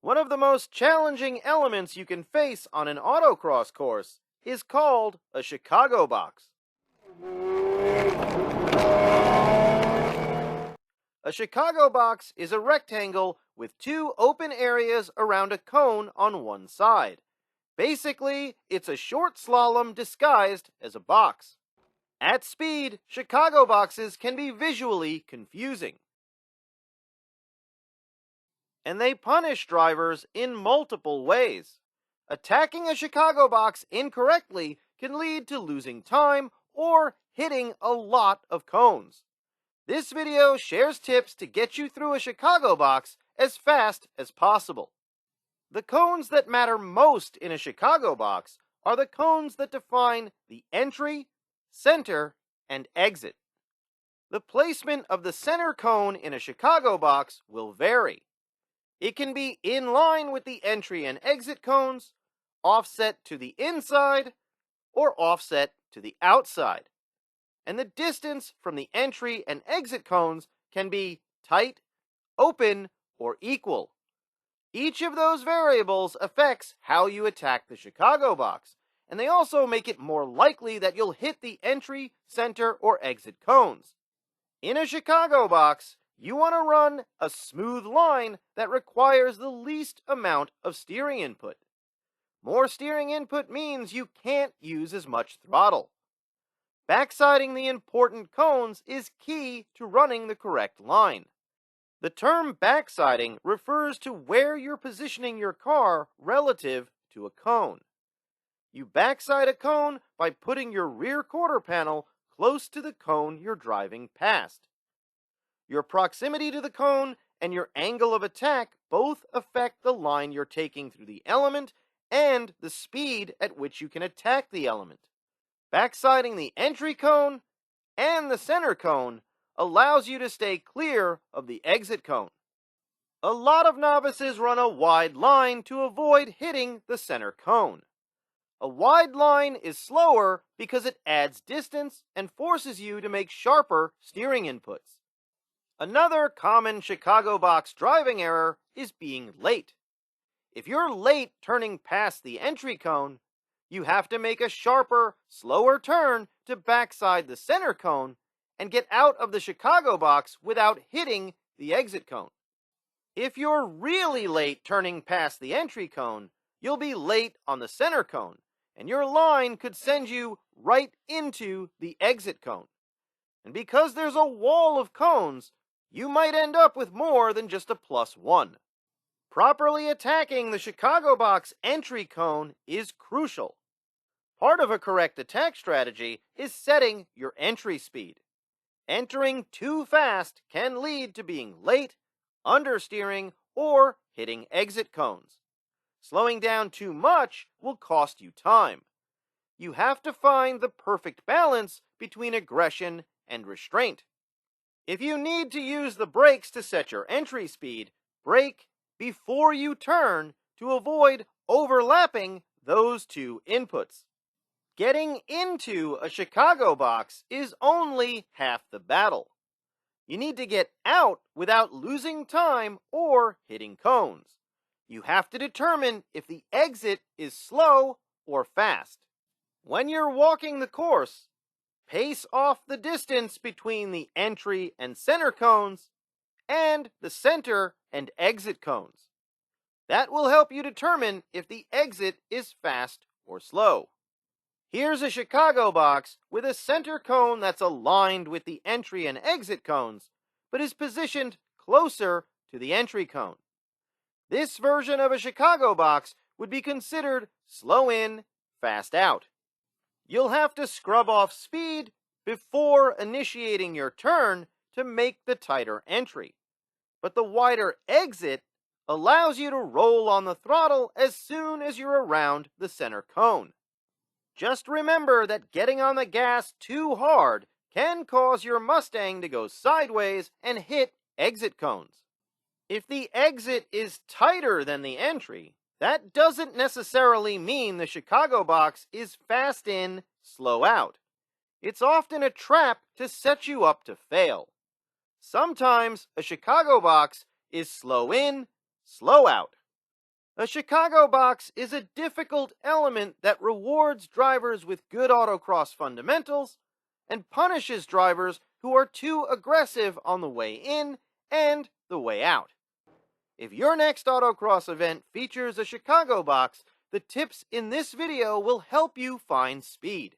One of the most challenging elements you can face on an autocross course is called a Chicago box. A Chicago box is a rectangle with two open areas around a cone on one side. Basically, it's a short slalom disguised as a box. At speed, Chicago boxes can be visually confusing, and they punish drivers in multiple ways. Attacking a Chicago box incorrectly can lead to losing time or hitting a lot of cones. This video shares tips to get you through a Chicago box as fast as possible. The cones that matter most in a Chicago box are the cones that define the entry, center, and exit. The placement of the center cone in a Chicago box will vary. It can be in line with the entry and exit cones, offset to the inside, or offset to the outside. And the distance from the entry and exit cones can be tight, open, or equal. Each of those variables affects how you attack the Chicago box, and they also make it more likely that you'll hit the entry, center, or exit cones. In a Chicago box, you want to run a smooth line that requires the least amount of steering input. More steering input means you can't use as much throttle. Backsiding the important cones is key to running the correct line. The term backsiding refers to where you're positioning your car relative to a cone. You backside a cone by putting your rear quarter panel close to the cone you're driving past. Your proximity to the cone and your angle of attack both affect the line you're taking through the element and the speed at which you can attack the element. Backsiding the entry cone and the center cone allows you to stay clear of the exit cone. A lot of novices run a wide line to avoid hitting the center cone. A wide line is slower because it adds distance and forces you to make sharper steering inputs. Another common Chicago box driving error is being late. If you're late turning past the entry cone, you have to make a sharper, slower turn to backside the center cone and get out of the Chicago box without hitting the exit cone. If you're really late turning past the entry cone, you'll be late on the center cone, and your line could send you right into the exit cone. And because there's a wall of cones, you might end up with more than just a +1. Properly attacking the Chicago box entry cone is crucial. Part of a correct attack strategy is setting your entry speed. Entering too fast can lead to being late, understeering, or hitting exit cones. Slowing down too much will cost you time. You have to find the perfect balance between aggression and restraint. If you need to use the brakes to set your entry speed, brake before you turn to avoid overlapping those two inputs. Getting into a Chicago box is only half the battle. You need to get out without losing time or hitting cones. You have to determine if the exit is slow or fast. When you're walking the course, pace off the distance between the entry and center cones and the center and exit cones. That will help you determine if the exit is fast or slow. Here's a Chicago box with a center cone that's aligned with the entry and exit cones, but is positioned closer to the entry cone. This version of a Chicago box would be considered slow in, fast out. You'll have to scrub off speed before initiating your turn to make the tighter entry. But the wider exit allows you to roll on the throttle as soon as you're around the center cone. Just remember that getting on the gas too hard can cause your Mustang to go sideways and hit exit cones. If the exit is tighter than the entry, that doesn't necessarily mean the Chicago box is fast in, slow out. It's often a trap to set you up to fail. Sometimes a Chicago box is slow in, slow out. A Chicago box is a difficult element that rewards drivers with good autocross fundamentals and punishes drivers who are too aggressive on the way in and the way out. If your next autocross event features a Chicago box, the tips in this video will help you find speed.